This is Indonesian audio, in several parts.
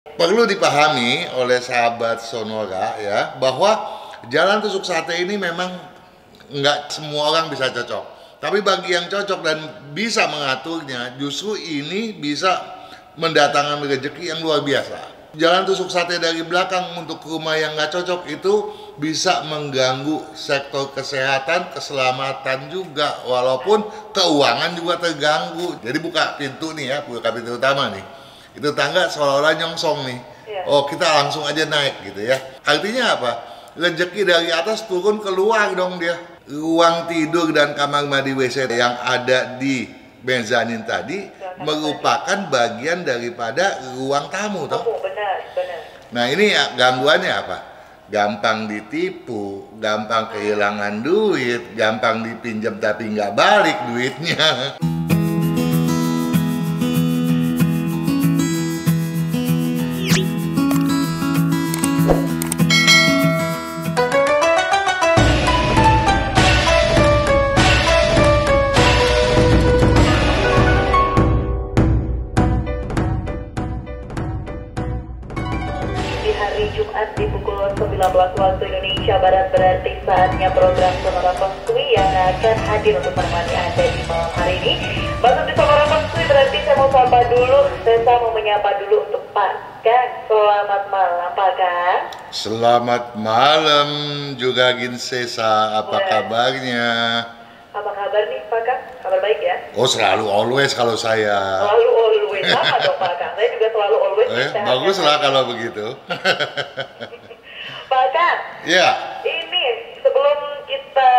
Perlu dipahami oleh sahabat Sonora ya, bahwa jalan tusuk sate ini memang nggak semua orang bisa cocok. Tapi bagi yang cocok dan bisa mengaturnya, justru ini bisa mendatangkan rezeki yang luar biasa. Jalan tusuk sate dari belakang untuk rumah yang nggak cocok itu bisa mengganggu sektor kesehatan, keselamatan juga, walaupun keuangan juga terganggu. Jadi buka pintu nih ya, buka pintu utama nih, itu tangga seolah-olah nyongsong nih. Iya. Oh, kita langsung aja naik gitu ya. Artinya apa? Rezeki dari atas turun keluar dong dia. Ruang tidur dan kamar mandi WC yang ada di mezanin tadi merupakan bagian daripada ruang tamu toh. Oh, benar. Nah ini ya, gangguannya apa? Gampang ditipu, gampang kehilangan duit, gampang dipinjam tapi nggak balik duitnya. Di hari Jumat di pukul 19 waktu Indonesia Barat berarti saatnya program Sonora Feng yang akan hadir untuk menemani Anda di malam hari ini. Masuk di Sonora Feng berarti saya mau sapa dulu, saya mau menyapa dulu untuk Pak Kang. Selamat malam Pak Kang. Selamat malam juga Ginsesa, apa kabarnya? Apa kabar nih Pak Kang? Kabar baik ya? Oh selalu always kalau saya. Selalu always sama dong Pak Kang. Saya juga selalu always. Bagus lah kalau begitu. Pak Kang. Ya. Ini sebelum kita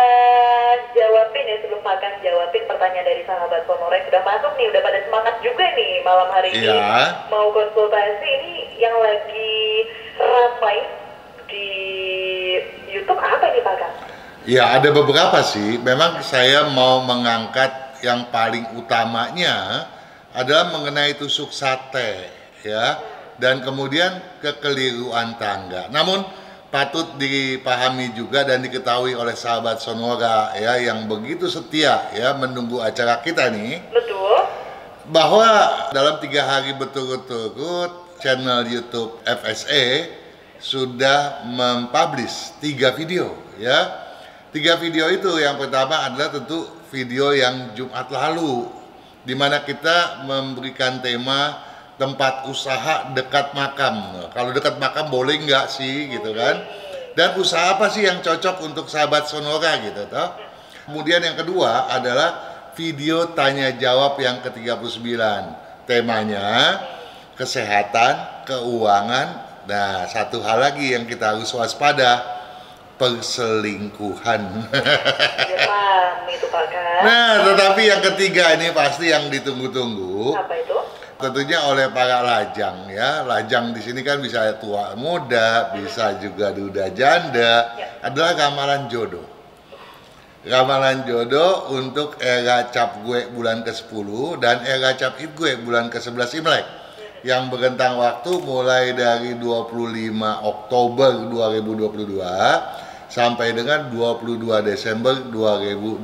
jawabin ya, sebelum Pak Kang jawabin pertanyaan dari sahabat Sonora yang sudah masuk nih, udah pada semangat juga nih malam hari ini. Iya. Mau konsultasi ini yang lagi ramai di YouTube apa nih Pak Kang? Ya ada beberapa sih. Memang saya mau mengangkat yang paling utamanya adalah mengenai tusuk sate ya, dan kemudian kekeliruan tangga. Namun patut dipahami juga dan diketahui oleh sahabat Sonora ya yang begitu setia ya menunggu acara kita nih, Betul. bahwa dalam 3 hari berturut-turut channel YouTube FSE sudah mempublish 3 video ya. 3 video itu yang pertama adalah tentu video yang Jumat lalu, di mana kita memberikan tema tempat usaha dekat makam. Nah, kalau dekat makam boleh nggak sih gitu kan? Dan usaha apa sih yang cocok untuk sahabat Sonora gitu toh? Kemudian yang kedua adalah video tanya jawab yang ke-39. Temanya kesehatan, keuangan. Nah, satu hal lagi yang kita harus waspada, perselingkuhan. Paham itu Pak Kang. Nah, tetapi yang ketiga ini pasti yang ditunggu-tunggu. Apa itu? Tentunya oleh para lajang ya. Lajang di sini kan bisa tua muda, bisa juga duda janda. Adalah ramalan jodoh. Ramalan jodoh untuk era cap gue bulan ke-10 dan era cap id gue bulan ke-11 Imlek. Yang berrentang waktu mulai dari 25 Oktober 2022 sampai dengan 22 Desember 2022.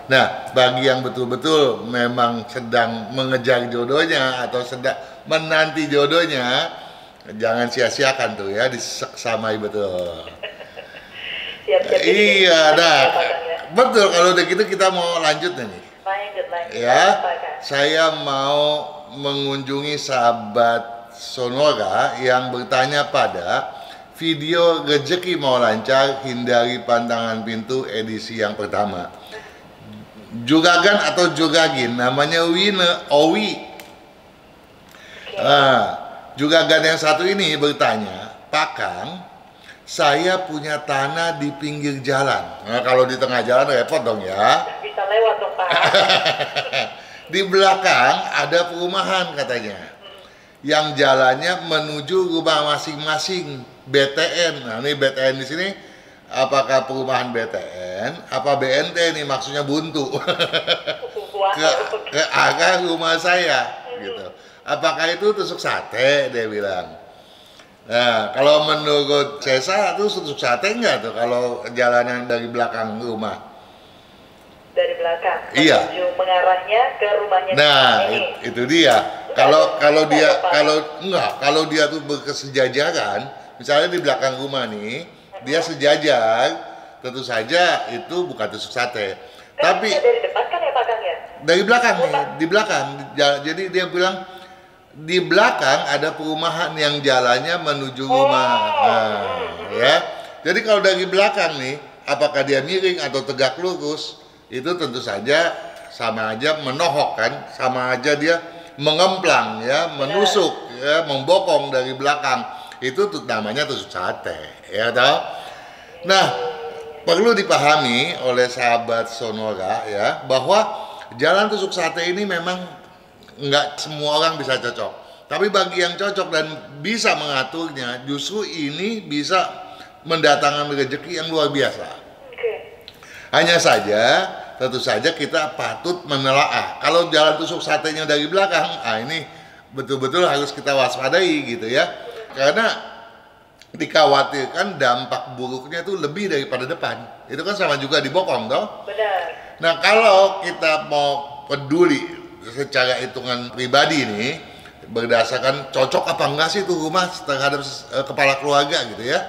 Nah, bagi yang betul-betul memang sedang mengejar jodohnya atau sedang menanti jodohnya, jangan sia-siakan tuh ya, diseksamai betul. Siap-siap. Iya, nah, betul. Kalau udah gitu kita mau lanjut nih. Lanjut. Ya, Pak Kang. saya mau mengunjungi sahabat Sonora yang bertanya pada video rezeki mau lancar, hindari pantangan pintu edisi yang pertama. Jugagan atau Jugagin, namanya Owi. Nah, Jugagan yang satu ini bertanya, Pak Kang, saya punya tanah di pinggir jalan. Nah, kalau di tengah jalan repot dong ya. Bisa lewat dong Pak. Di belakang ada perumahan katanya, yang jalannya menuju rumah masing-masing BTN. Nah, ini BTN di sini apakah perumahan BTN, apa BNT nih, maksudnya buntu ke arah rumah saya gitu. Apakah itu tusuk sate, dia bilang. Nah, kalau menurut Cesa itu tusuk sate enggak tuh kalau jalanan dari belakang rumah? Dari belakang. Iya. Menuju mengarahnya ke rumahnya. Nah, ini. itu dia. Kalau dia tuh berkesejajaran, misalnya di belakang rumah nih, dia sejajar, tentu saja itu bukan tusuk sate. Tapi dari depan kan ya Pak Kang ya? dari belakang nih, di belakang. Jadi dia bilang di belakang ada perumahan yang jalannya menuju rumah. Nah, ya. Jadi kalau dari belakang nih, apakah dia miring atau tegak lurus, itu tentu saja sama aja menohok kan, sama aja dia mengemplang ya, menusuk ya, membokong dari belakang. Itu namanya tusuk sate, ya toh. Nah, perlu dipahami oleh sahabat Sonora ya, bahwa jalan tusuk sate ini memang nggak semua orang bisa cocok. Tapi bagi yang cocok dan bisa mengaturnya, justru ini bisa mendatangkan rezeki yang luar biasa. Hanya saja, tentu saja kita patut menelaah. Kalau jalan tusuk satenya dari belakang, ini betul-betul harus kita waspadai gitu ya. Karena dikhawatirkan dampak buruknya itu lebih daripada depan. Itu kan sama juga dibokong, toh? Benar. Nah, kalau kita mau peduli secara hitungan pribadi nih, berdasarkan cocok apa enggak sih tuh rumah terhadap kepala keluarga gitu ya.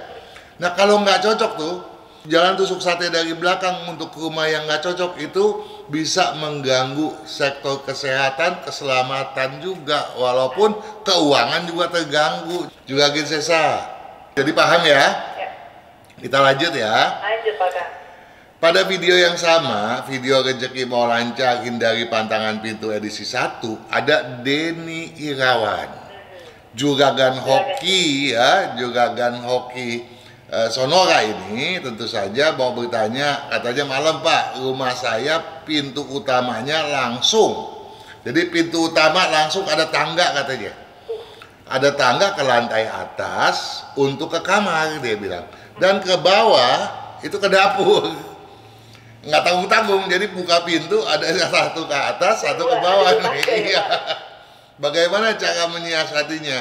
Nah, kalau nggak cocok tuh, jalan tusuk sate dari belakang untuk rumah yang nggak cocok itu bisa mengganggu sektor kesehatan, keselamatan juga, walaupun keuangan juga terganggu. Juga Sesa. Jadi paham ya? Kita lanjut ya. Lanjut Pak Kang. Pada video yang sama, video rezeki mau lancar hindari pantangan pintu edisi 1, ada Denny Irawan. Juragan hoki ya, juragan hoki Sonora ini tentu saja mau bertanya, katanya malam Pak, rumah saya pintu utamanya langsung. Jadi pintu utama langsung ada tangga katanya. Ada tangga ke lantai atas untuk ke kamar dia bilang. Dan ke bawah itu ke dapur. Nggak tanggung-tanggung, jadi buka pintu ada satu ke atas, satu ke bawah nih. Iya. Bagaimana cara menyiasatinya?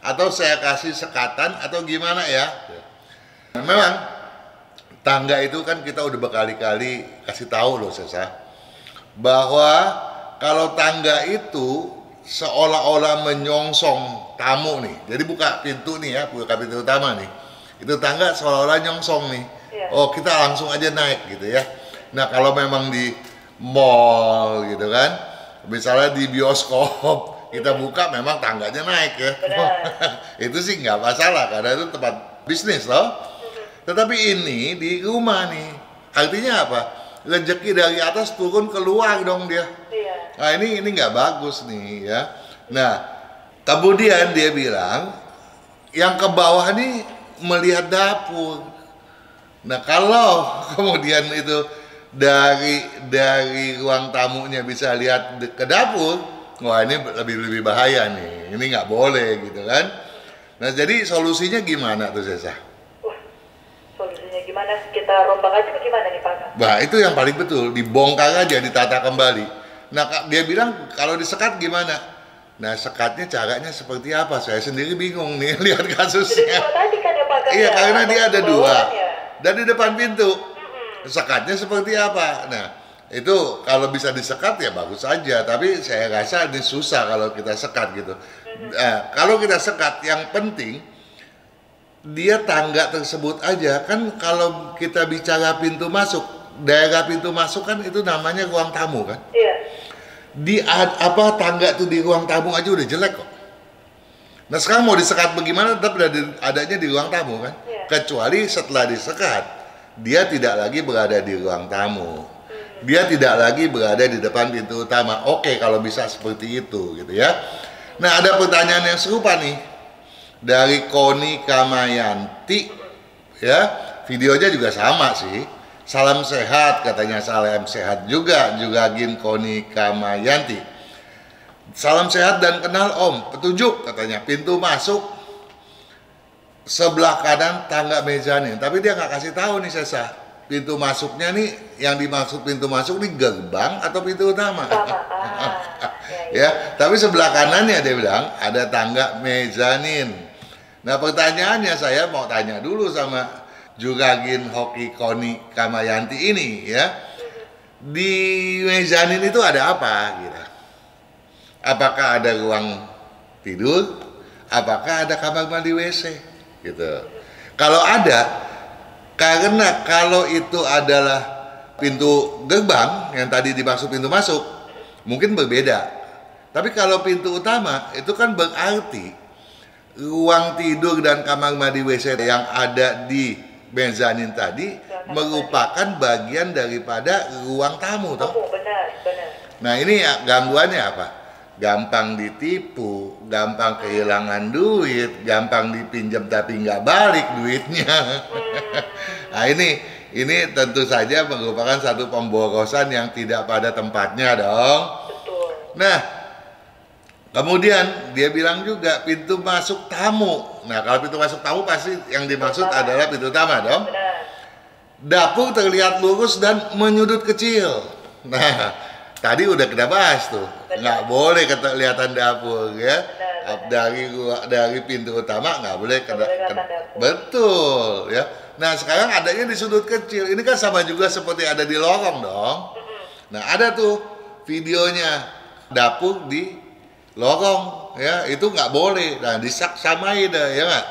Atau saya kasih sekatan atau gimana ya? Memang tangga itu kan kita udah berkali-kali kasih tahu loh Sesa, bahwa kalau tangga itu seolah-olah menyongsong tamu nih. Jadi buka pintu nih ya, buka pintu utama nih. Itu tangga seolah-olah nyongsong nih. Oh, kita langsung aja naik gitu ya. Nah, kalau memang di mall gitu kan, misalnya di bioskop kita buka memang tangganya naik ya. Itu sih nggak masalah karena itu tempat bisnis loh. Tetapi ini di rumah nih, artinya apa? Rezeki dari atas turun keluar dong dia. Nah ini nggak bagus nih ya. Nah kemudian dia bilang yang ke bawah nih melihat dapur. Nah kalau kemudian itu dari ruang tamunya bisa lihat ke dapur, wah ini lebih bahaya nih. Ini nggak boleh gitu kan. Nah jadi solusinya gimana tuh Sesa? Gimana, kita rombak aja bagaimana nih Pak? Nah itu yang paling betul, dibongkar aja, ditata kembali. Nah dia bilang kalau disekat gimana? Nah sekatnya caranya seperti apa? Saya sendiri bingung nih lihat kasusnya. Tadi kan ya Pak? Iya karena dia ada dua dan di depan pintu. Sekatnya seperti apa? Nah itu kalau bisa disekat ya bagus aja, tapi saya rasa ini susah kalau kita sekat gitu. Nah, kalau kita sekat yang penting dia tangga tersebut aja kan. Kalau kita bicara pintu masuk, daerah pintu masuk kan itu namanya ruang tamu kan. Iya. Tangga tuh di ruang tamu aja udah jelek kok. Nah sekarang mau disekat bagaimana tetap adanya di ruang tamu kan. Iya. Kecuali setelah disekat dia tidak lagi berada di ruang tamu. Dia tidak lagi berada di depan pintu utama. Oke kalau bisa seperti itu gitu ya. Nah ada pertanyaan yang serupa nih dari Koni Kamayanti ya, videonya juga sama sih. Salam sehat katanya, salam sehat juga Gin Koni Kamayanti. Salam sehat dan kenal Om, petunjuk katanya pintu masuk sebelah kanan tangga mezanin. Tapi dia nggak kasih tahu nih Sesa, pintu masuknya nih yang dimaksud pintu masuk nih gerbang atau pintu utama. Ya, tapi sebelah kanannya dia bilang ada tangga mezanin. Nah pertanyaannya saya mau tanya dulu sama Juragin Hoki Koni Kamayanti ini ya. Di mezanin itu ada apa gitu? Apakah ada ruang tidur, apakah ada kamar mandi WC gitu. Kalau ada, karena kalau itu adalah pintu gerbang yang tadi dimaksud pintu masuk, mungkin berbeda. Tapi kalau pintu utama itu kan berarti ruang tidur dan kamar mandi WC yang ada di mezanin tadi merupakan bagian daripada ruang tamu, toh? Benar. Nah ini gangguannya apa? Gampang ditipu, gampang kehilangan duit, gampang dipinjam tapi nggak balik duitnya. Nah ini tentu saja merupakan satu pemborosan yang tidak pada tempatnya dong. Betul. Nah, kemudian dia bilang juga pintu masuk tamu. Nah, kalau pintu masuk tamu pasti yang dimaksud adalah pintu utama dong. Benar. Dapur terlihat lurus dan menyudut kecil. Nah, tadi udah kita bahas tuh. Nggak boleh kelihatan dapur ya. Dari pintu utama nggak boleh kelihatan dapur. Betul ya. Nah, sekarang adanya di sudut kecil. Ini kan sama juga seperti ada di lorong dong. Nah, ada tuh videonya dapur di lorong ya, itu nggak boleh. Nah, disamain dah ya nggak.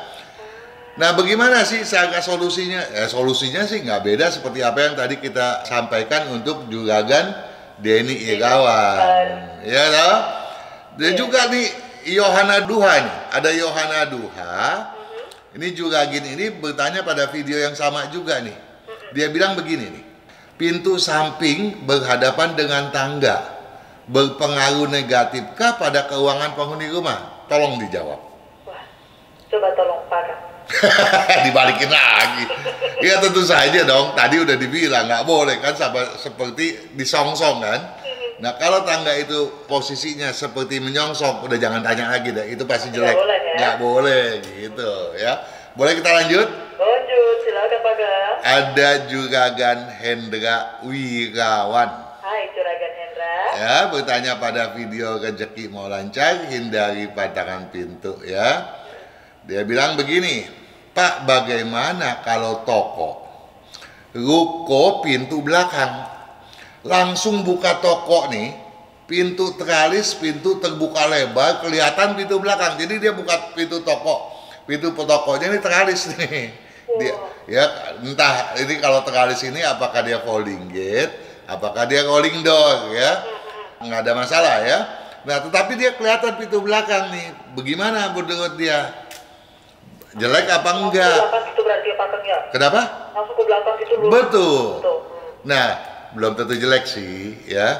Nah, bagaimana sih solusinya? Solusinya sih nggak beda seperti apa yang tadi kita sampaikan untuk juragan Denny Irawan, ya toh. Dan juga nih Yohana Duha nih, ada Yohana Duha. Ini juragan ini bertanya pada video yang sama juga nih. Dia bilang begini nih, pintu samping berhadapan dengan tangga berpengaruh negatifkah pada keuangan penghuni rumah? Tolong dijawab. Wah, coba tolong Pak. Dibalikin lagi. Ya tentu saja dong, tadi udah dibilang nggak boleh kan, seperti disongsong kan. Nah kalau tangga itu posisinya seperti menyongsong, udah jangan tanya lagi deh, itu pasti jelek. Nggak boleh gitu ya. Boleh kita lanjut? Lanjut, silakan Pak Gang. Ada juragan Hendra Wirawan. Hai juragan Hendra. Ya, bertanya pada video rezeki mau lancar, hindari patahan pintu ya. Dia bilang begini, Pak, bagaimana kalau toko, ruko pintu belakang, langsung buka toko nih, pintu teralis, pintu terbuka lebar, kelihatan pintu belakang. Jadi dia buka pintu tokonya ini teralis nih. Dia, ya entah ini kalau teralis ini apakah dia folding gate, apakah dia rolling door ya, nggak ada masalah ya. Nah tetapi dia kelihatan pintu belakang nih, bagaimana menurut dia? Jelek apa enggak? Langsung ke belakang itu berarti ya Pak Gang ya? Kenapa? Langsung ke belakang itu dulu. Betul. Nah, belum tentu jelek sih, ya.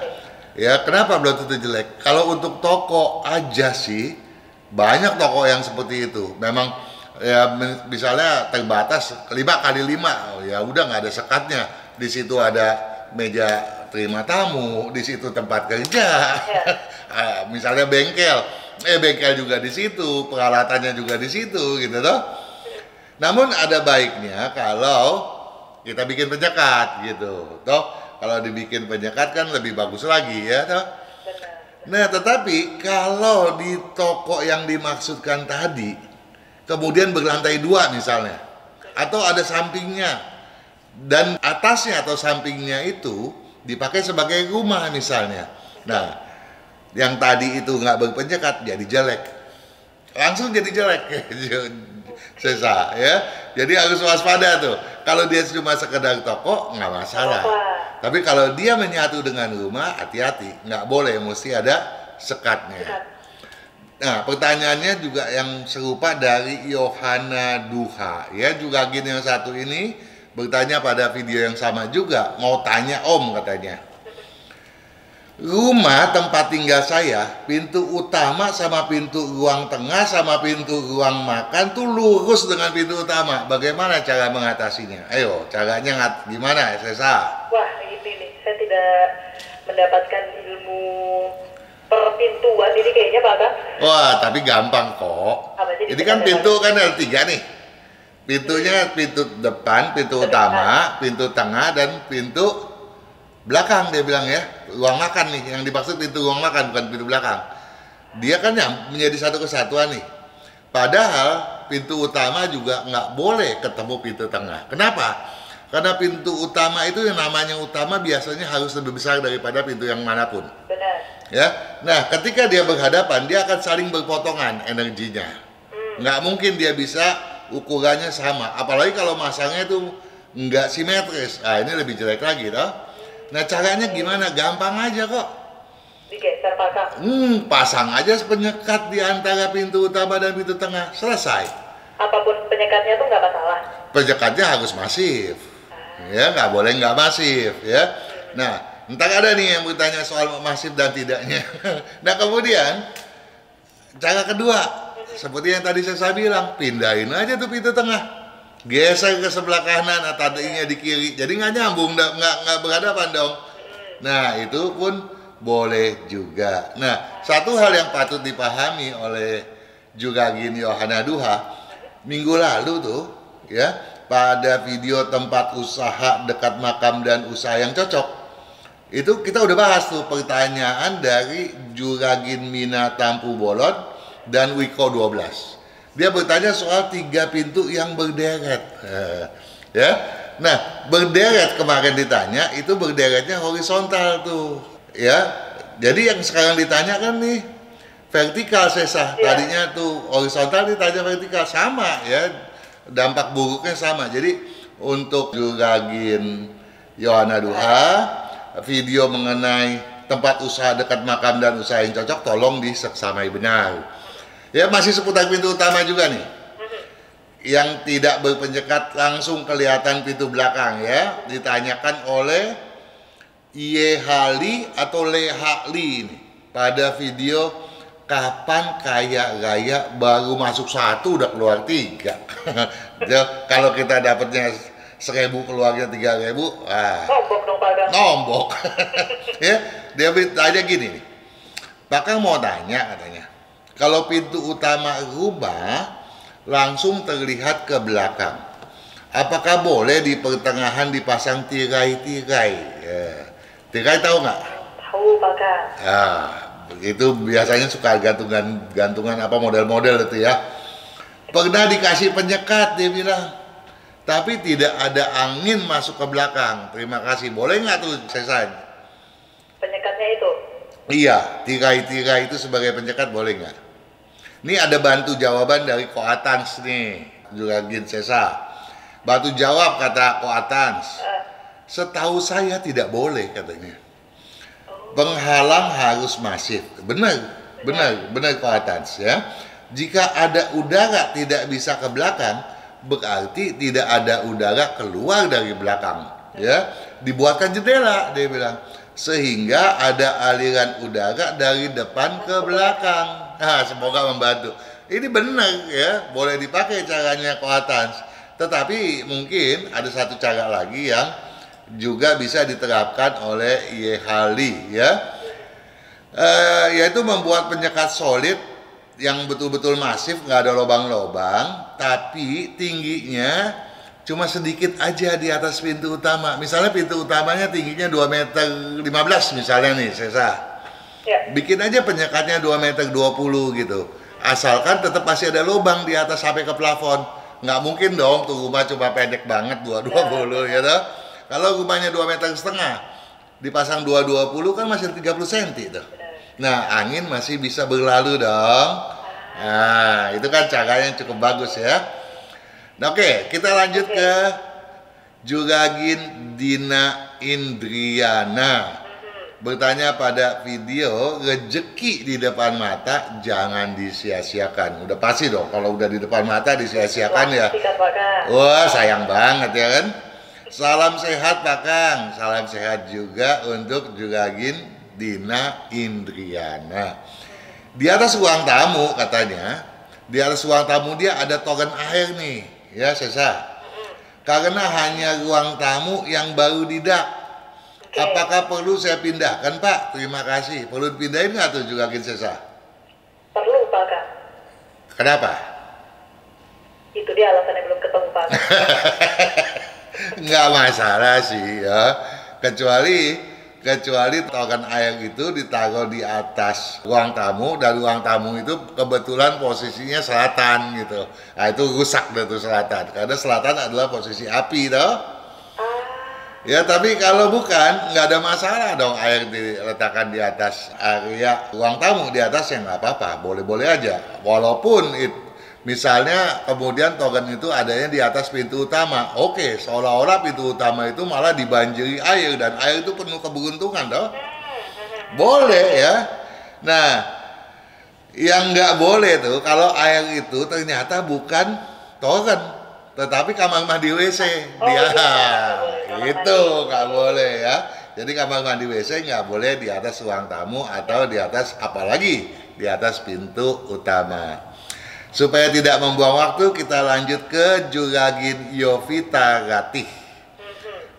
Ya, kenapa belum tentu jelek? Kalau untuk toko aja sih, banyak toko yang seperti itu. Memang ya misalnya terbatas 5x5, ya udah nggak ada sekatnya. Di situ ada meja terima tamu, di situ tempat kerja. Misalnya bengkel juga di situ, peralatannya juga di situ, gitu toh. Namun ada baiknya kalau kita bikin penyekat, gitu, toh. Kalau dibikin penyekat kan lebih bagus lagi, ya toh. Nah, tetapi kalau di toko yang dimaksudkan tadi, kemudian berlantai 2 misalnya, atau ada sampingnya, dan atasnya atau sampingnya itu dipakai sebagai rumah misalnya. Nah, yang tadi itu nggak berpenyekat jadi jelek, langsung jadi jelek. Sesa ya, jadi harus waspada tuh. Kalau dia cuma sekedar toko nggak masalah, tapi kalau dia menyatu dengan rumah, hati-hati, nggak boleh, mesti ada sekatnya. Nah, pertanyaannya juga yang serupa dari Yohana Duha ya, juga gini yang satu ini bertanya pada video yang sama juga, mau tanya Om katanya. Rumah tempat tinggal saya, pintu utama sama pintu ruang tengah sama pintu ruang makan tuh lurus dengan pintu utama. Bagaimana cara mengatasinya? Ayo, caranya gimana, Sesa? Wah, ini nih, saya tidak mendapatkan ilmu perpintuan ini kayaknya Pak Gang. Wah, tapi gampang kok. Ini kan pintu kan ada 3 nih. Pintunya pintu depan, pintu utama, pintu tengah, dan pintu belakang. Dia bilang ya, ruang makan nih, yang dimaksud pintu ruang makan bukan pintu belakang. Dia kan menjadi satu kesatuan nih. Padahal pintu utama juga nggak boleh ketemu pintu tengah. Kenapa? Karena pintu utama itu yang namanya utama biasanya harus lebih besar daripada pintu yang manapun. Benar. Ya, nah ketika dia berhadapan, dia akan saling berpotongan energinya. Nggak mungkin dia bisa ukurannya sama, apalagi kalau masangnya itu nggak simetris. Ah, ini lebih jelek lagi, toh. Nah, caranya gimana? Gampang aja kok. Digeser Pak. Pasang aja penyekat di antara pintu utama dan pintu tengah, selesai. Apapun penyekatnya tuh nggak masalah. Penyekatnya harus masif, ya nggak boleh nggak masif, ya. Nah, entar ada nih yang bertanya soal masif dan tidaknya. Nah, kemudian cara kedua, seperti yang tadi saya bilang, pindahin aja tuh pintu tengah, geser ke sebelah kanan atau tadinya di kiri, jadi nggak nyambung, nggak berhadapan dong. Nah, itu pun boleh juga. Nah, satu hal yang patut dipahami oleh Juragin Yohana Duha, minggu lalu tuh, ya, pada video tempat usaha dekat makam dan usaha yang cocok, itu kita udah bahas tuh pertanyaan dari Juragin Mina Tampu Bolon dan Wiko 12. Dia bertanya soal 3 pintu yang berderet. Ya. Nah, berderet kemarin ditanya, itu berderetnya horizontal tuh. Ya. Jadi yang sekarang ditanya kan nih vertikal, Sesa. Tadinya tuh horizontal, ditanya vertikal, sama ya. Dampak buruknya sama. Jadi untuk Juragin Yohana Duha, video mengenai tempat usaha dekat makam dan usaha yang cocok tolong diseksamai benar. Ya, masih seputar pintu utama juga nih. Yang tidak berpenyekat langsung kelihatan pintu belakang, ya. Ditanyakan oleh Yehali atau Lehali nih pada video kapan kaya raya baru masuk 1 udah keluar 3. Kalau kita dapatnya 1.000 keluarnya 3.000, Nombok dong Pak. nombok. Ya, dia tanya gini nih, Pak Kang mau tanya katanya, kalau pintu utama rumah langsung terlihat ke belakang, apakah boleh di pertengahan dipasang tirai-tirai? Ya. Tirai tahu nggak? Tahu Pak. Ah, begitu biasanya suka gantungan apa model-model itu ya. Pernah dikasih penyekat, dia bilang, tapi tidak ada angin masuk ke belakang. Terima kasih. Boleh nggak tuh, Sesan? Penyekatnya itu? Iya, tirai-tirai itu sebagai penyekat boleh nggak? Ini ada bantu jawaban dari Koatans nih, Juragin Sesa. Bantu jawab kata Koatans. Setahu saya tidak boleh katanya. Penghalang harus masif. Benar Koatans ya. Jika ada udara tidak bisa ke belakang, berarti tidak ada udara keluar dari belakang, ya. Dibuatkan jendela, dia bilang, sehingga ada aliran udara dari depan ke belakang. Nah, semoga membantu. Ini benar ya, boleh dipakai caranya Koatans. Tetapi mungkin ada satu cara lagi yang juga bisa diterapkan oleh Yehali, ya. Yaitu membuat penyekat solid yang betul-betul masif, nggak ada lubang-lubang, tapi tingginya cuma sedikit aja di atas pintu utama. Misalnya pintu utamanya tingginya 2,15 meter misalnya nih, Sesa. Ya. Bikin aja penyekatnya 2,20 meter gitu. Asalkan tetap masih ada lubang di atas sampai ke plafon. Nggak mungkin dong tuh rumah cuma pendek banget 2,20 ya toh. Kalau rumahnya 2,5 meter, dipasang 2,20 kan masih 30 cm tuh. Nah, angin masih bisa berlalu dong. Nah, itu kan caranya cukup bagus ya. Nah, oke, kita lanjut ke Juragin Dina Indriana. Bertanya pada video, rezeki di depan mata jangan disia-siakan. Udah pasti dong, kalau udah di depan mata disia-siakan ya. Wah, sayang banget ya kan. Salam sehat Pak Kang. Salam sehat juga untuk Juragin Dina Indriana. Di atas ruang tamu katanya, di atas ruang tamu dia ada toren air nih, ya Sesa. Karena hanya ruang tamu yang baru didak. Apakah perlu saya pindahkan Pak? Terima kasih. Perlu dipindahin nggak tuh Juragin Sesa? Perlu Pak Kang. Kenapa? Itu dia alasannya belum ketemu Pak Kang. Nggak masalah sih ya. Kecuali toren air itu ditaruh di atas ruang tamu, dan ruang tamu itu kebetulan posisinya selatan gitu. Nah itu rusak deh tuh selatan, karena selatan adalah posisi api toh. Ya, tapi kalau bukan, nggak ada masalah dong air diletakkan di atas area ruang tamu, di atasnya nggak apa-apa, boleh-boleh aja. Walaupun misalnya kemudian token itu adanya di atas pintu utama, oke, seolah-olah pintu utama itu malah dibanjiri air, dan air itu penuh keberuntungan dong. Boleh ya. Nah, yang nggak boleh tuh kalau air itu ternyata bukan token, tetapi kamar mandi WC. Dia itu nggak boleh ya. Jadi kamar mandi WC nggak boleh di atas ruang tamu atau di atas, apalagi di atas pintu utama. Supaya tidak membuang waktu, kita lanjut ke Juragin Yovita Ratih.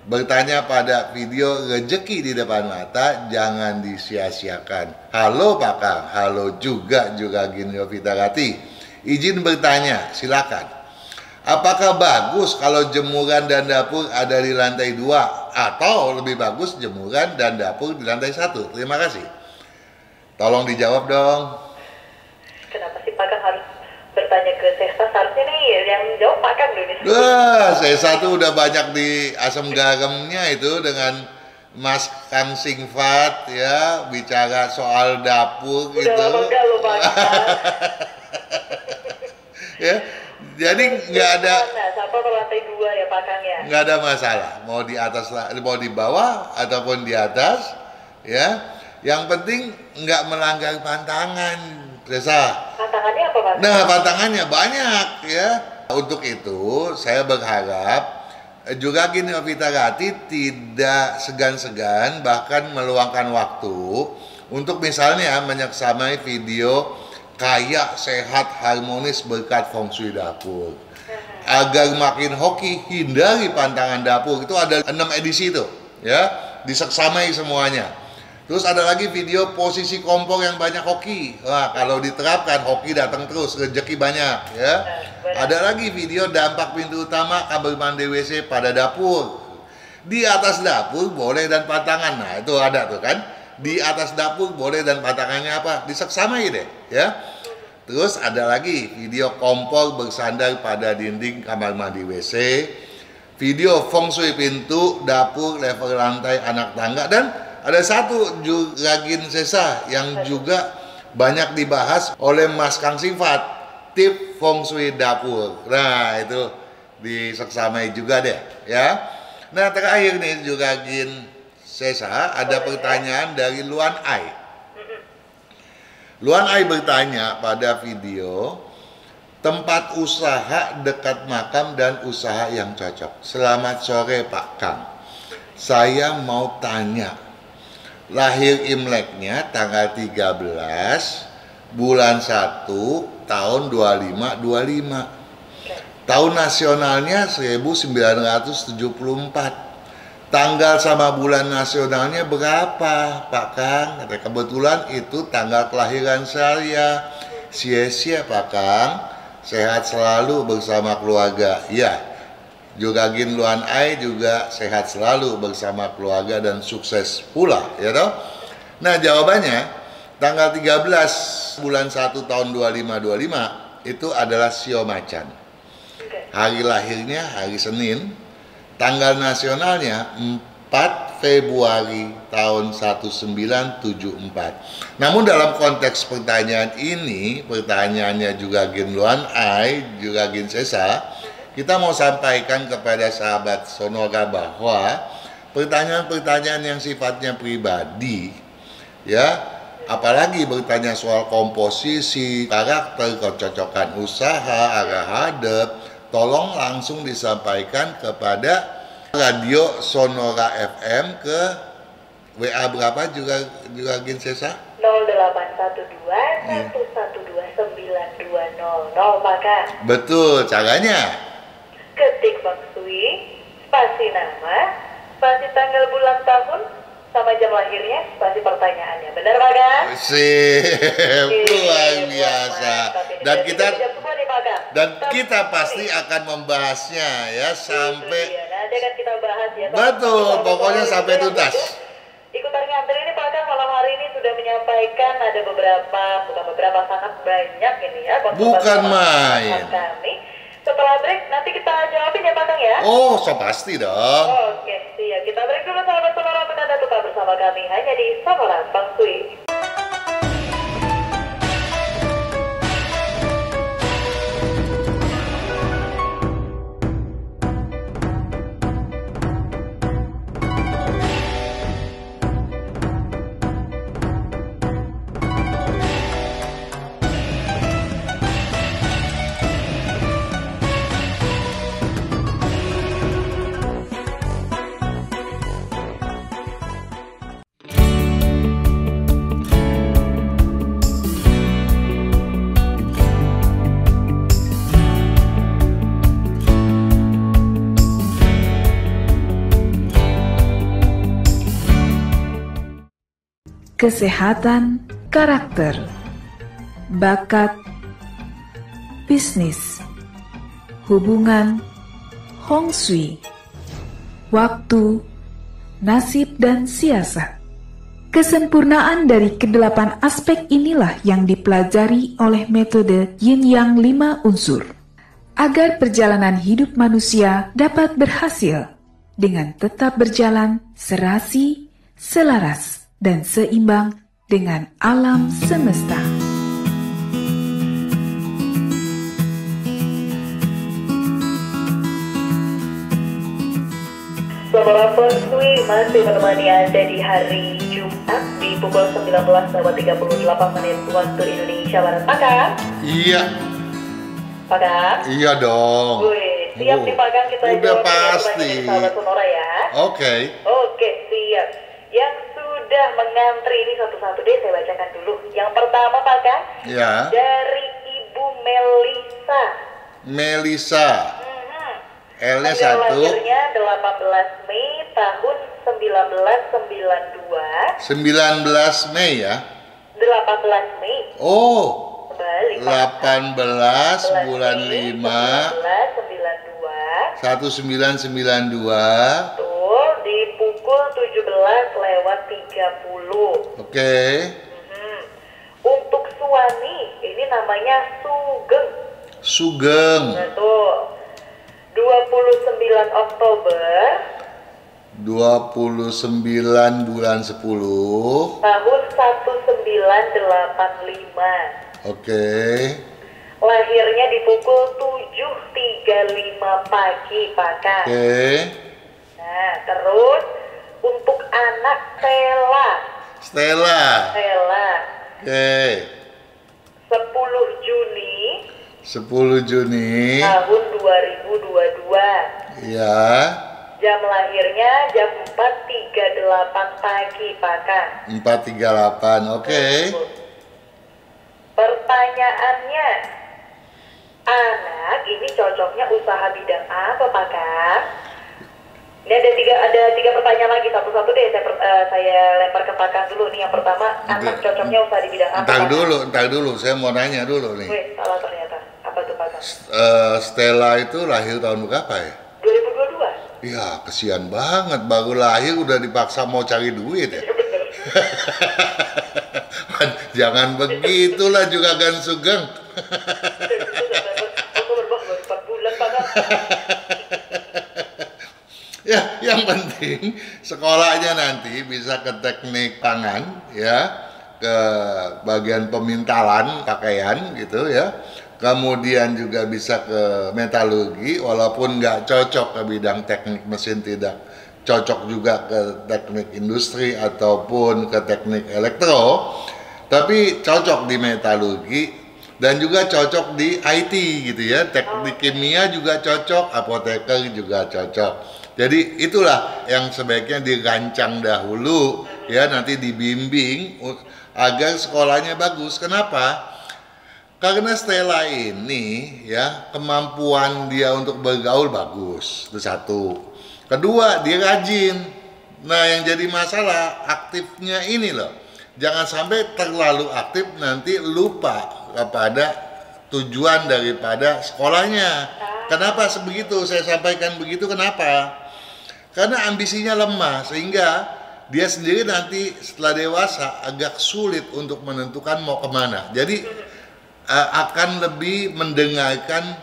Bertanya pada video rezeki di depan mata, jangan disia-siakan. Halo Pak Kang, halo juga Juragin Yovita Ratih. Izin bertanya, silakan. Apakah bagus kalau jemuran dan dapur ada di lantai 2? Atau lebih bagus jemuran dan dapur di lantai 1? Terima kasih. Tolong dijawab dong. Kenapa sih Pak Kang harus bertanya ke Sesa? Seharusnya nih yang jawab Pak Kang dulu. Wah, Sesa tuh udah banyak di asam garamnya itu dengan Mas Kang Singfat ya, bicara soal dapur udah gitu. Udah lama enggak lo Pak Kang. Ya. Jadi nggak ada, sampai ke lantai 2 ya Pak Kang ya. Nggak ada masalah, mau di atas, mau di bawah ataupun di atas, ya. Yang penting nggak melanggar pantangan, Reza. Pantangannya apa Pak? Nah, pantangannya banyak ya. Untuk itu saya berharap Juragin Yovita Ratih tidak segan-segan bahkan meluangkan waktu untuk misalnya menyeksamai video kaya, sehat, harmonis berkat feng shui dapur. Agar makin hoki, hindari pantangan dapur. Itu ada 6 edisi itu, ya, diseksamai semuanya. Terus ada lagi video posisi kompor yang banyak hoki. Wah, kalau diterapkan hoki datang terus, rezeki banyak, ya. Ada lagi video dampak pintu utama kamar mandi WC pada dapur. Di atas dapur boleh dan pantangan. Nah, itu ada tuh kan. Di atas dapur boleh dan pantangannya apa? Diseksamai deh, ya. Terus ada lagi video kompor bersandar pada dinding kamar mandi WC, video feng shui pintu dapur level lantai anak tangga, dan ada satu Juragin Sesa yang juga banyak dibahas oleh Mas Kang Singfat, tip feng shui dapur. Nah, itu diseksamai juga deh, ya. Nah, terakhir nih Juragin Sesa, ada pertanyaan dari Luan Ai. Luan Ai bertanya pada video, tempat usaha dekat makam dan usaha yang cocok. Selamat sore Pak Kang. Saya mau tanya, lahir Imleknya tanggal 13 bulan 1 tahun 2525. Tahun nasionalnya 1974. Tanggal sama bulan nasionalnya berapa, Pak Kang? Kebetulan itu tanggal kelahiran saya. Sia-sia, Pak Kang. Sehat selalu bersama keluarga. Ya, Juragin Luan Ai juga sehat selalu bersama keluarga dan sukses pula, ya toh? Nah, jawabannya tanggal 13 bulan 1 tahun 2525 itu adalah Sio Macan. Hari lahirnya hari Senin. Tanggal nasionalnya 4 Februari tahun 1974. Namun dalam konteks pertanyaan ini, pertanyaannya Juragin Luan Ai, Juragin Sesa, kita mau sampaikan kepada sahabat Sonora bahwa pertanyaan-pertanyaan yang sifatnya pribadi, ya, apalagi bertanya soal komposisi, karakter, kecocokan usaha, arah hadap, tolong langsung disampaikan kepada Radio Sonora FM ke WA berapa Juragin Sesa? 0812-112-9200 Pak Kang. Betul, caranya Ketik feng shui, spasi nama, spasi tanggal bulan tahun, sama jam lahirnya, spasi pertanyaannya. Benar Pak Kang? Sip, luar biasa. Dan kita pasti akan membahasnya ya sampai. Nanti akan kita bahas ya. Betul, pokoknya sampai tuntas. Ikutan nganter ini Pak Kang malam hari ini sudah menyampaikan ada sangat banyak ini ya. Bukan main. Kami. Setelah break nanti kita jawabin ya Pak Kang ya. Oh, so pasti dong. Oke, siap. kita break dulu sahabat Sonora untuk Anda tetap bersama kami hanya di Sonora Feng Shui. Kesehatan, karakter, bakat, bisnis, hubungan, Hong Shui, waktu, nasib dan siasat. Kesempurnaan dari kedelapan aspek inilah yang dipelajari oleh metode Yin Yang 5 unsur, agar perjalanan hidup manusia dapat berhasil dengan tetap berjalan serasi, selaras, dan seimbang dengan alam semesta. Sonora Feng Shui masih menemani Anda di hari Jumat di pukul 19.38 waktu Indonesia Barat. Pak Kang? Iya. Pak Kang? Iya dong. Wih, siap nih Pak Kang, kita udah pasti. Sahabat Sonora ya. Oke, siap. Yang sudah mengantri ini satu-satu deh saya bacakan dulu. Yang pertama Pak Kang, ya. dari Ibu Melisa. Melisa. L-nya Tanggal 1. lahirnya 18 Mei tahun 1992. 19 Mei ya? 18 Mei. Oh. Kembali, 18 bulan 5 1992. 1992. Betul, di pukul 17:30. Oke. Untuk suami, ini namanya Sugeng. Sugeng. Betul. 29 Oktober 29 bulan 10 tahun 1985. Oke. Lahirnya di pukul 7.35 pagi, Pak Kang. Oke. Nah, terus untuk anak Stella. Oke. 10 Juni 10 Juni tahun 2022. ya. Jam lahirnya jam 4.38 pagi, Pak Kang. 4.38. Oke. Pertanyaannya, anak ini cocoknya usaha bidang apa, Pak Kang? Ini ada tiga pertanyaan lagi, satu-satu deh saya lempar ke Pak Kang dulu nih. Yang pertama, anak cocoknya usaha di bidang apa? Entar dulu, saya mau nanya dulu nih. Wih, salah ternyata. Apa tuh, Pak Kang? Stella itu lahir tahun berapa ya? 2022. Ya, kesian banget, baru lahir udah dipaksa mau cari duit ya. Jangan begitulah juga Gan Sugeng. Baru 4 bulan, Pak Kang. Ya, yang penting sekolahnya nanti bisa ke teknik tangan ya, ke bagian pemintalan pakaian gitu ya. Kemudian juga bisa ke metalurgi, walaupun nggak cocok ke bidang teknik mesin, tidak cocok juga ke teknik industri ataupun ke teknik elektro, tapi cocok di metalurgi dan juga cocok di IT gitu ya. Teknik kimia juga cocok, apoteker juga cocok. Jadi itulah yang sebaiknya dirancang dahulu ya, nanti dibimbing agar sekolahnya bagus. Kenapa? Karena Stella ini ya, kemampuan dia untuk bergaul bagus, itu satu. Kedua, dia rajin. Nah, yang jadi masalah aktifnya ini loh. Jangan sampai terlalu aktif nanti lupa kepada tujuan daripada sekolahnya. Kenapa sebegitu? Saya sampaikan begitu kenapa? Karena ambisinya lemah, sehingga dia sendiri nanti setelah dewasa agak sulit untuk menentukan mau kemana. Jadi akan lebih mendengarkan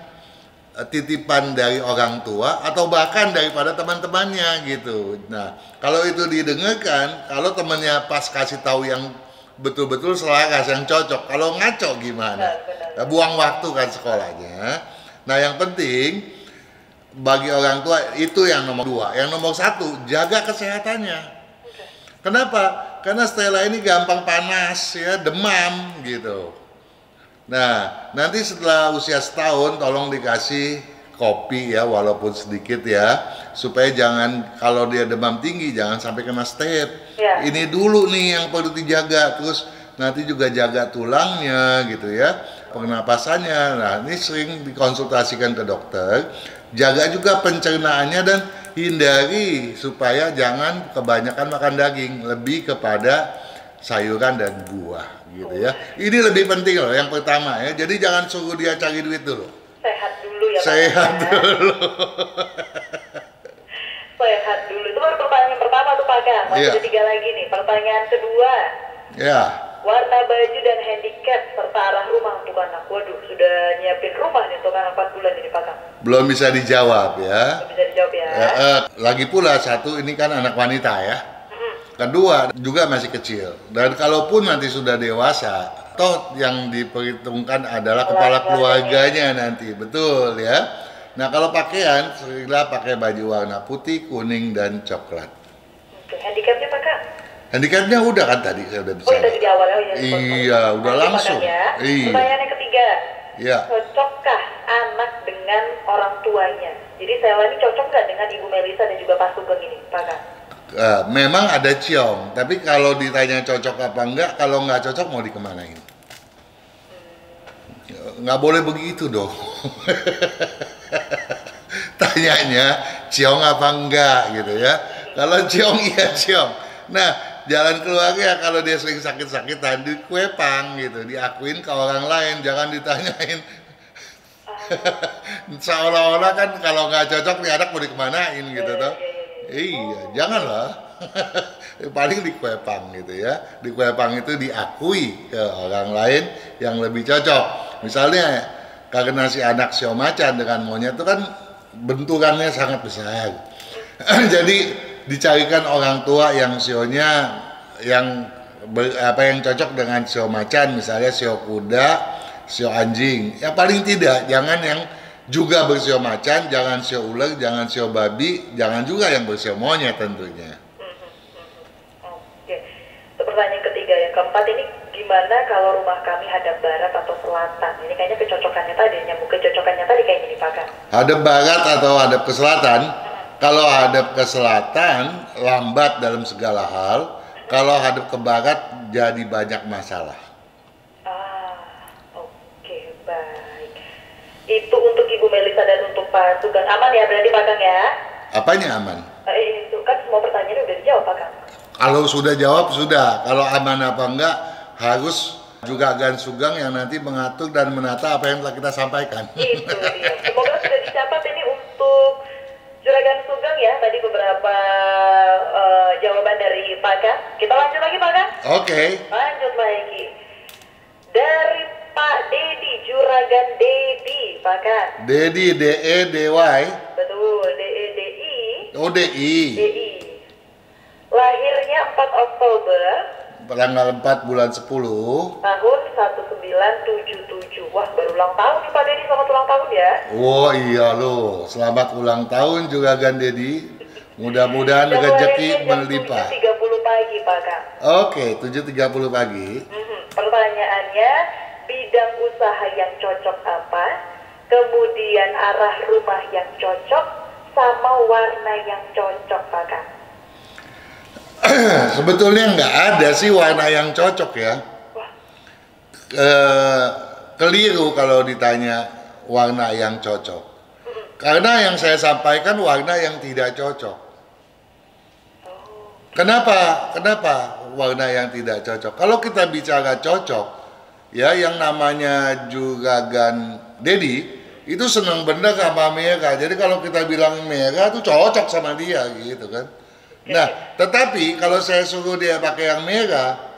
titipan dari orang tua atau bahkan daripada teman-temannya gitu. Nah, kalau itu didengarkan, kalau temannya pas kasih tahu yang betul-betul selaras, yang cocok, kalau ngaco gimana? Nah, buang waktu kan sekolahnya. Nah, yang penting bagi orang tua itu yang nomor 2. Yang nomor 1, jaga kesehatannya. Kenapa? Karena Stella ini gampang panas ya, demam gitu. Nah, nanti setelah usia setahun tolong dikasih kopi ya, walaupun sedikit ya, supaya jangan, kalau dia demam tinggi jangan sampai kena step. Ya. Ini dulu nih yang perlu dijaga, terus nanti juga jaga tulangnya gitu ya, pernapasannya. Nah, ini sering dikonsultasikan ke dokter. Jaga juga pencernaannya dan hindari supaya jangan kebanyakan makan daging, lebih kepada sayuran dan buah gitu ya. Ini lebih penting loh yang pertama ya. Jadi jangan suruh dia cari duit dulu. Sehat dulu ya Pak. Sehat dulu. Sehat dulu. Itu baru pertanyaan pertama tuh Pak Kang. Masih Iya. ada 3 lagi nih. Pertanyaan kedua. Ya. Warna baju dan handicap serta arah rumah untuk anak. Waduh, sudah nyiapin rumah nih untuk anak 4 bulan ini Pak Kang. Belum bisa dijawab ya. Belum bisa dijawab ya. Lagi pula satu, ini kan anak wanita ya. Kedua juga masih kecil, dan kalaupun nanti sudah dewasa, toh yang diperhitungkan adalah kepala keluarganya nanti, betul ya. Nah, kalau pakaian, seringlah pakai baju warna putih, kuning, dan coklat. Oke, handicapnya Pak Kang? Handicapnya udah kan tadi saya udah Oh, bicara. tadi di awal ya. Iya, udah Nanti, Pak langsung. Kang, ya. Iya. Pertanyaan yang ketiga. Iya. Cocokkah anak dengan orang tuanya? Jadi Stella ini cocok nggak dengan Ibu Melisa dan juga Pak Sugeng ini, Pak Kang? Memang ada ciong, tapi kalau ditanya cocok apa enggak, kalau nggak cocok mau dikemanain? Nggak boleh begitu dong. Tanyanya ciong apa enggak gitu ya. Kalau ciong iya ciong. Nah, jalan keluarnya kalau dia sering sakit-sakitan dikuepang gitu, diakuin ke orang lain, jangan ditanyain. Seolah-olah kan kalau nggak cocok nih anak mau dikemanain gitu toh. Iya, janganlah. Paling dikuepang gitu ya. Dikuepang itu diakui ke orang lain yang lebih cocok. Misalnya karena si anak sio macan dengan monyet itu kan bentukannya sangat besar. Jadi dicarikan orang tua yang sionya yang yang cocok dengan sio macan, misalnya sio kuda, sio anjing. Ya paling tidak jangan yang juga bersio macan, jangan sio ular, jangan sio babi, jangan juga yang bersio monyet tentunya. Oke. Itu pertanyaan ketiga. Yang keempat ini, gimana kalau rumah kami hadap barat atau selatan? Ini kayaknya kecocokannya tadi, nyambung kecocokannya tadi kayak gini Pak Kang. Hadap barat atau hadap ke selatan? Kalau hadap ke selatan lambat dalam segala hal. Kalau hadap ke barat jadi banyak masalah. Oke, baik. Itu untuk Ibu Melisa dan untuk Pak Sugeng. Aman ya berarti Pak Kang ya? Apanya aman? Itu kan semua pertanyaan udah dijawab Pak Kang. Kalau sudah jawab sudah. Kalau aman apa enggak harus juga Gan Sugeng yang nanti mengatur dan menata apa yang telah kita sampaikan. Itu dia. Semoga sudah dicatat ini untuk Juragan Sugeng ya. Tadi beberapa jawaban dari Pak Kang. Kita lanjut lagi Pak Kang. Oke. Lanjut lagi. Dari Pak Dedi, Juragan Dedi, Pak Kang. Dedi, D-E-D-Y. Betul, D-E-D-I. Oh, D-I. D-I. Lahirnya 4 Oktober Tanggal 4 bulan 10. tahun 1977. Wah, baru ulang tahun nih Pak Dedi, selamat ulang tahun ya. Oh iya loh, selamat ulang tahun juga Gan Dedi. Mudah-mudahan Dan rezeki lahirnya jam melimpah. 7.30 pagi Pak Kang. Oke, 7.30 pagi. Pertanyaannya, bidang usaha yang cocok apa? Kemudian arah rumah yang cocok sama warna yang cocok Pak Kang. Sebetulnya nggak ada sih warna yang cocok ya. Keliru kalau ditanya warna yang cocok. Karena yang saya sampaikan warna yang tidak cocok. Kenapa? Kenapa warna yang tidak cocok? Kalau kita bicara cocok, ya yang namanya Juragan Dedi itu senang bener sama merah. Jadi kalau kita bilang merah itu cocok sama dia gitu kan. Nah, tetapi kalau saya suruh dia pakai yang merah,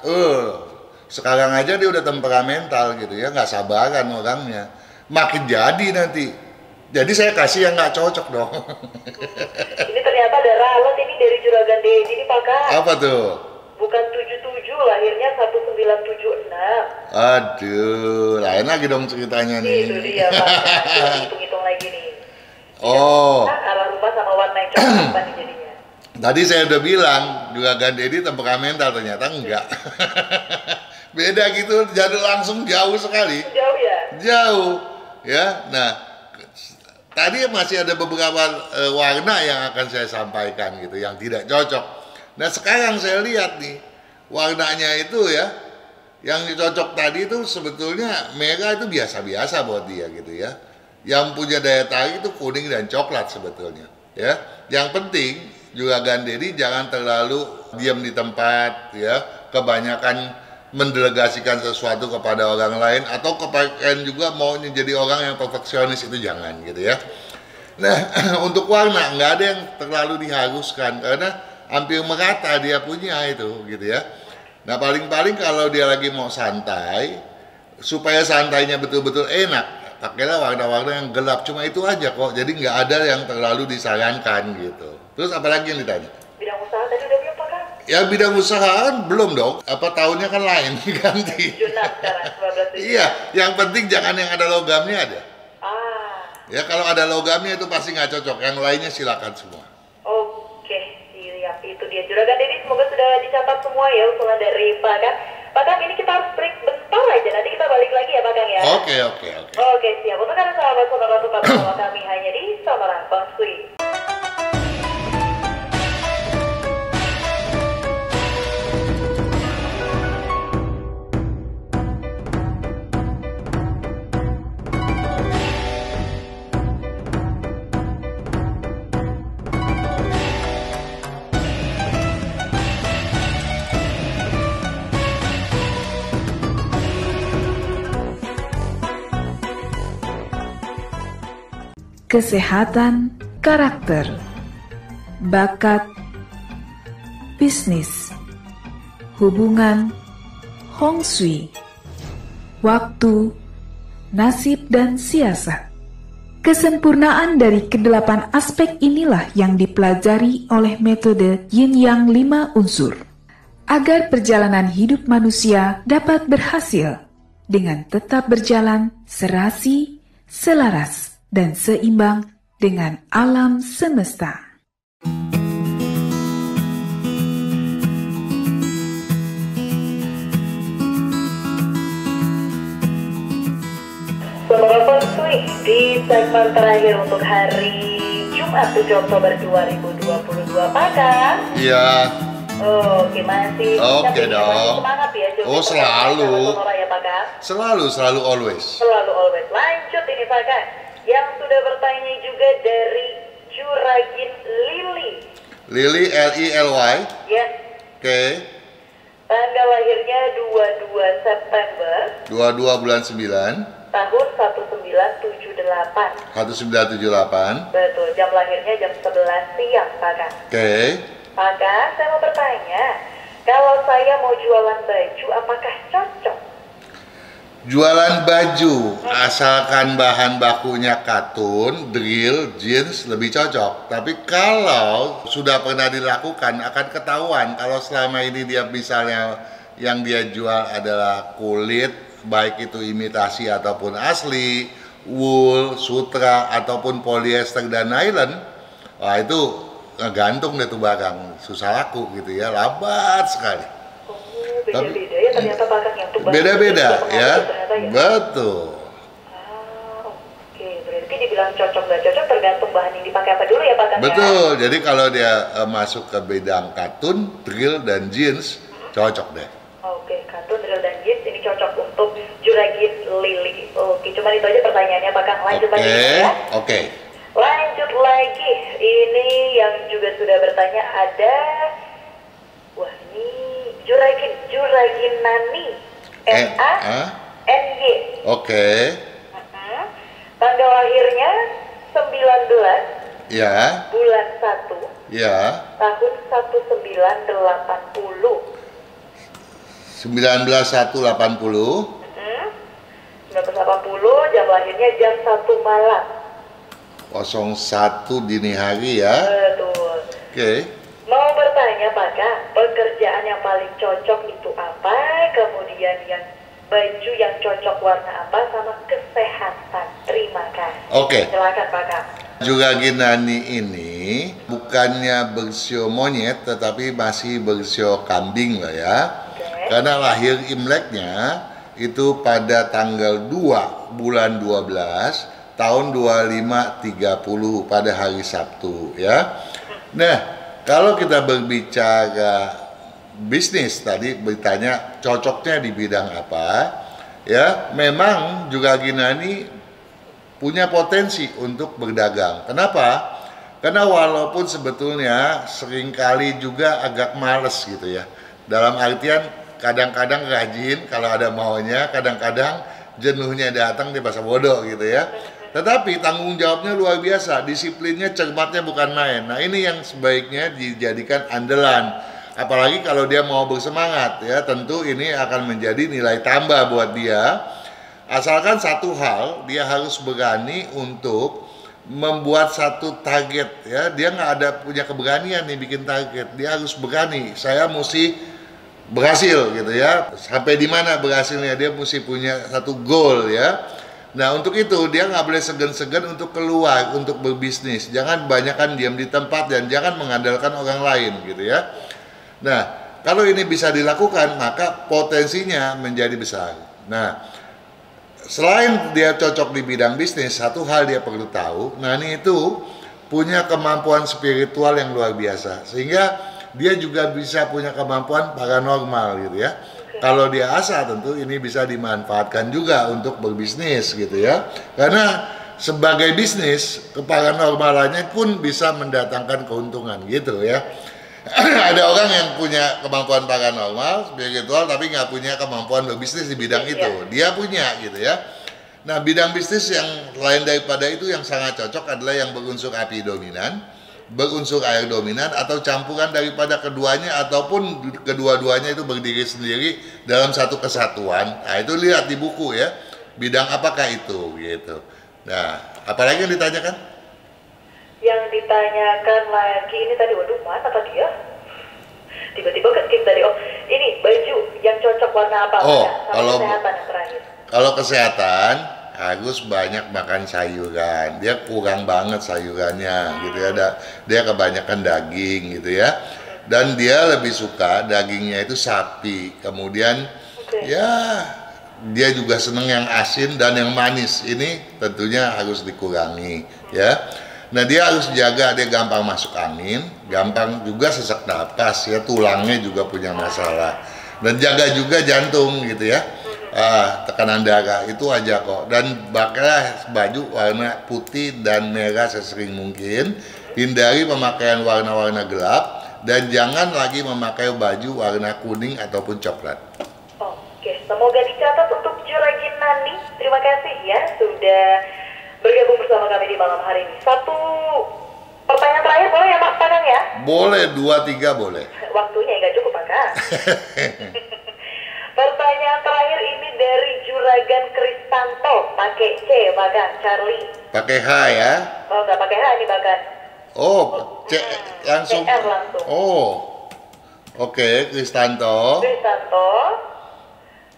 sekarang aja dia udah temperamental gitu ya, nggak sabaran orangnya. Makin jadi nanti Jadi saya kasih yang nggak cocok dong. Ini ternyata ada ralat ini dari Juragan Dedi nih Pak Kak. Apa tuh? Bukan 77, lahirnya 1976. Aduh, lain lagi dong ceritanya nih. Itu dia Pak Kak, hitung-hitung lagi nih. Oh. Nah, arah rumah sama warna yang cocok apa nih jadinya? Tadi saya udah bilang Juragan Dedi temperamental, ternyata enggak. Beda gitu, jadi langsung jauh sekali. Jauh ya? Jauh, ya. Nah, tadi masih ada beberapa warna yang akan saya sampaikan gitu, yang tidak cocok. Nah, sekarang saya lihat nih, warnanya itu ya, yang cocok tadi itu sebetulnya merah itu biasa-biasa buat dia gitu ya. Yang punya daya tarik itu kuning dan coklat sebetulnya, ya. Yang penting Juragan Dedi jangan terlalu diam di tempat, ya. Kebanyakan mendelegasikan sesuatu kepada orang lain atau kepengen juga mau jadi orang yang perfeksionis, itu jangan gitu ya. Nah, untuk warna nggak ada yang terlalu diharuskan karena hampir merata dia punya itu gitu ya. Nah, paling-paling kalau dia lagi mau santai, supaya santainya betul-betul enak, pakailah warna-warna yang gelap, cuma itu aja kok. Jadi nggak ada yang terlalu disarankan gitu. Terus apalagi yang ditanya? Bidang usaha tadi udah belum Pak Kak? Ya bidang usaha belum dong. Apa tahunnya kan lain ganti. 76 sekarang, 19. Iya, yang penting jangan yang ada logamnya ada. Ya kalau ada logamnya itu pasti nggak cocok. Yang lainnya silakan semua. Oke, siap. Itu dia Juragan Dedi, semoga sudah dicatat semua ya usulan dari Pak Kang. Pak Kang, ini kita harus break bentar aja, nanti kita balik lagi ya Pak Kang ya. Oke. Oke, siap. Untuk kalian sahabat Sonora tetap bersama kami hanya di Sonora Feng Shui. Kesehatan karakter, bakat, bisnis, hubungan, Hong Shui, waktu, nasib dan siasat. Kesempurnaan dari kedelapan aspek inilah yang dipelajari oleh metode Yin Yang 5 unsur, agar perjalanan hidup manusia dapat berhasil dengan tetap berjalan serasi, selaras, dan seimbang dengan alam semesta. Sonora Feng Shui di segmen terakhir untuk hari Jumat 7 Oktober 2022 Pak Kang. Iya. Oke, masih Oke dong. semangat ya. Oh selalu. Sonora ya Pak Kang. Selalu always. Selalu always. Lanjut ini Pak Kang. Yang sudah bertanya juga dari Juragin Lili. Lili Lily. Ya. Oke. Tanggal lahirnya 22 September 22 bulan 9 tahun 1978. 1978. Betul, jam lahirnya jam 11 siang Pak Kang. Oke. Pak Kang, saya mau bertanya, kalau saya mau jualan baju apakah cocok? Jualan baju asalkan bahan bakunya katun, drill, jeans lebih cocok. Tapi kalau sudah pernah dilakukan akan ketahuan kalau selama ini dia misalnya yang dia jual adalah kulit, baik itu imitasi ataupun asli, wool, sutra ataupun polyester dan nylon, wah itu gantung deh tuh barang, susah laku gitu ya, lambat sekali. Beda-beda ya ternyata Pak Kang yang tuh beda-beda ya, ya. Betul. Oke, berarti dibilang cocok nggak cocok tergantung bahan yang dipakai apa dulu ya Pak Kang. Betul, jadi kalau dia masuk ke bidang katun, drill dan jeans cocok deh. Oke, katun, drill dan jeans ini cocok untuk Juragin Lili. Oke, cuma itu aja pertanyaannya Pak Kang. Lanjut lagi ya. Oke. Lanjut lagi, ini yang juga sudah bertanya ada, wah ini Juragin Nani, NANY. Oke. Tanggal lahirnya 19 Ya. bulan 1 Ya. tahun 1980. 19180. 1980, jam lahirnya jam 1 malam. 01 dini hari ya. Betul. Oke. Mau bertanya Pakak, pekerjaan yang paling cocok itu apa? Kemudian yang baju yang cocok warna apa? Sama kesehatan. Terima kasih. Oke. Silakan Pakak. Juraginani ini bukannya bersio monyet tetapi masih bersio kambing lah ya. Oke. Karena lahir Imleknya itu pada tanggal 2 bulan 12 tahun 2530 pada hari Sabtu ya. Nah, kalau kita berbicara bisnis tadi bertanya cocoknya di bidang apa? Ya, memang Juraginani punya potensi untuk berdagang. Kenapa? Karena walaupun sebetulnya seringkali juga agak males gitu ya. Dalam artian kadang-kadang rajin kalau ada maunya, kadang-kadang jenuhnya datang dia bahasa bodoh gitu ya. Tetapi tanggung jawabnya luar biasa, disiplinnya, cermatnya bukan main. Nah ini yang sebaiknya dijadikan andalan. Apalagi kalau dia mau bersemangat ya, tentu ini akan menjadi nilai tambah buat dia. Asalkan satu hal, dia harus berani untuk membuat satu target ya. Dia nggak ada punya keberanian nih bikin target. Dia harus berani. Saya mesti berhasil gitu ya. Sampai di mana berhasilnya, dia mesti punya satu goal ya. Nah untuk itu dia nggak boleh segan-segan untuk keluar, untuk berbisnis. Jangan banyakkan diam di tempat dan jangan mengandalkan orang lain gitu ya. Nah kalau ini bisa dilakukan maka potensinya menjadi besar. Nah selain dia cocok di bidang bisnis, satu hal dia perlu tahu, Nani itu punya kemampuan spiritual yang luar biasa. Sehingga dia juga bisa punya kemampuan paranormal gitu ya. Kalau dia asah tentu ini bisa dimanfaatkan juga untuk berbisnis gitu ya. Karena sebagai bisnis, keparanormalannya pun bisa mendatangkan keuntungan gitu ya. Ada orang yang punya kemampuan paranormal, spiritual, tapi nggak punya kemampuan berbisnis di bidang itu. Dia punya gitu ya. Nah bidang bisnis yang lain daripada itu yang sangat cocok adalah yang berunsur api dominan, berunsur air dominan, atau campuran daripada keduanya, ataupun kedua-duanya itu berdiri sendiri dalam satu kesatuan. Nah itu lihat di buku ya, bidang apakah itu gitu. Nah apalagi yang ditanyakan? Yang ditanyakan lagi ini tadi, waduh mana tadi ya? Tiba-tiba skip tadi. Oh ini baju yang cocok warna apa? Oh sama kesehatan yang terakhir. Kalau kesehatan harus banyak makan sayuran. Dia kurang banget sayurannya gitu ya. Dia kebanyakan daging gitu ya. Dan dia lebih suka dagingnya itu sapi. Kemudian ya dia juga seneng yang asin dan yang manis. Ini tentunya harus dikurangi ya. Nah dia harus jaga, dia gampang masuk angin, gampang juga sesak napas ya, tulangnya juga punya masalah. Dan jaga juga jantung gitu ya. Tekanan darah itu aja kok. Dan pakailah baju warna putih dan merah sesering mungkin. Hindari pemakaian warna-warna gelap dan jangan lagi memakai baju warna kuning ataupun coklat. Oke, semoga dicatat untuk Juraginani. Terima kasih ya sudah bergabung bersama kami di malam hari ini. Satu pertanyaan terakhir boleh ya Pak Padang ya? Boleh, 2-3 boleh. Waktunya nggak cukup Pak Kak. Pertanyaan terakhir ini dari Juragan Kristanto, pakai C, Bagan, Charlie. Pakai H ya? Oh, nggak pakai H ini Bagan. Oh, C langsung. CR langsung. Oh, oke, Kristanto. Kristanto,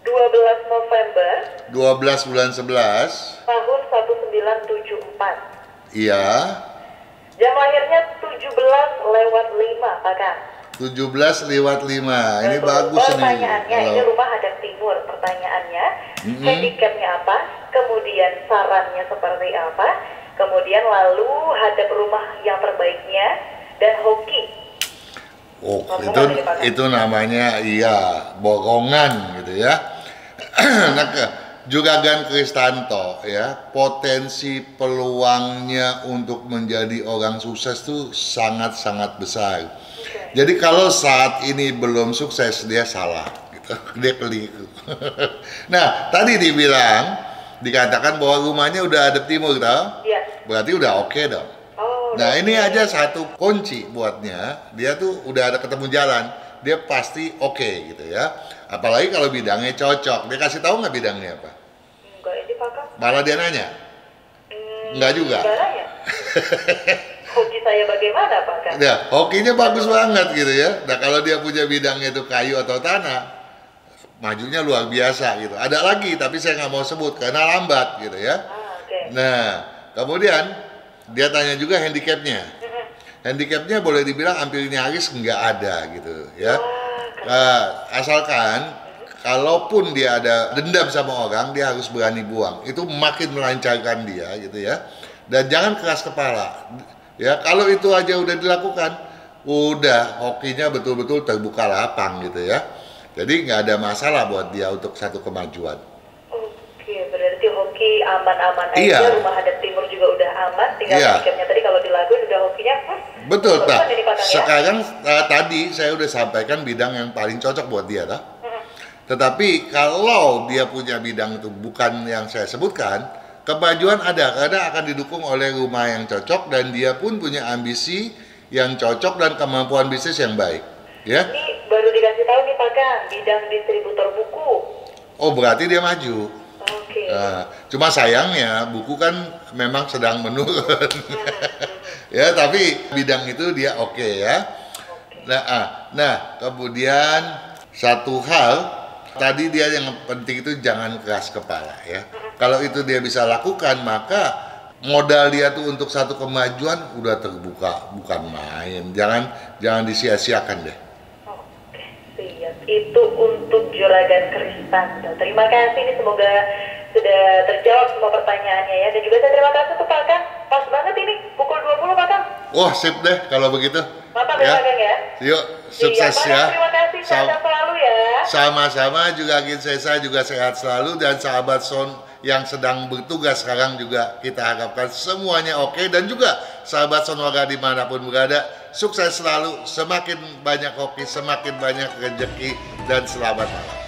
12 November 12 bulan 11. tahun 1974. Iya. Jam lahirnya 17:05, Pak Kang. 17:05. Ini bagus nih. Pertanyaannya, ini rumah hadap timur. Pertanyaannya, handicapnya apa? Kemudian sarannya seperti apa? Kemudian lalu hadap rumah yang terbaiknya dan hoki. Oh, itu namanya iya borongan gitu ya. Nah, Juragan Kristanto ya, potensi peluangnya untuk menjadi orang sukses itu sangat-sangat besar. Jadi kalau saat ini belum sukses dia salah gitu. Dia keliru. Nah, tadi dikatakan bahwa rumahnya udah hadap timur toh? Iya. Berarti udah oke dong. Nah ini aja satu kunci buatnya, dia tuh udah ada ketemu jalan, dia pasti oke gitu ya. Apalagi kalau bidangnya cocok, dia kasih tahu nggak bidangnya apa? Enggak, ini Pak Kang. Malah dia nanya? Enggak juga? Enggak nanya. Hoki saya bagaimana Pak Kang? Ya, hokinya bagus banget gitu ya. Nah kalau dia punya bidangnya itu kayu atau tanah, majunya luar biasa gitu. Ada lagi tapi saya nggak mau sebut karena lambat gitu ya. Oke. Nah kemudian dia tanya juga handicapnya. Handicapnya boleh dibilang hampir nyaris nggak ada gitu ya. Asalkan kalaupun dia ada dendam sama orang, dia harus berani buang. Itu makin melancarkan dia gitu ya. Dan jangan keras kepala. Ya, kalau itu aja udah dilakukan, udah hokinya betul-betul terbuka lapang gitu ya. Jadi nggak ada masalah buat dia untuk satu kemajuan. Oke, berarti hoki aman-aman aja, Iya. rumah hadap timur juga udah aman, tinggal Iya. handicapnya tadi kalau dilakuin udah hokinya. Betul, bagusan Pak. ini, Pak Kang, ya? Sekarang tadi saya udah sampaikan bidang yang paling cocok buat dia, tak? Tetapi kalau dia punya bidang itu bukan yang saya sebutkan, kemajuan ada karena akan didukung oleh rumah yang cocok dan dia pun punya ambisi yang cocok dan kemampuan bisnis yang baik, ya. Ini baru dikasih tahu nih Pak Kang, bidang distributor buku. Oh, berarti dia maju. Oke. Nah, cuma sayangnya buku kan memang sedang menurun. Ya, tapi bidang itu dia oke ya. Nah, kemudian satu hal tadi dia yang penting itu jangan keras kepala ya. Kalau itu dia bisa lakukan, maka modal dia tuh untuk satu kemajuan udah terbuka, bukan main. Jangan disia-siakan deh. Oke, siap. Itu untuk Juragan Kristanto. Terima kasih, ini semoga sudah terjawab semua pertanyaannya ya. Dan juga saya terima kasih untuk Pak Kang. Pas banget ini, pukul 20 Pak Kang. Wah, sip deh kalau begitu. Mantap ya Pak Kang ya. Yuk, sukses Pak Kang, ya. terima kasih, sehat selalu ya. Sama-sama juga Ginsesa juga sehat selalu dan sahabat Son yang sedang bertugas sekarang juga kita harapkan semuanya oke dan juga sahabat Sonora dimanapun berada sukses selalu, semakin banyak hoki, semakin banyak rezeki dan selamat malam.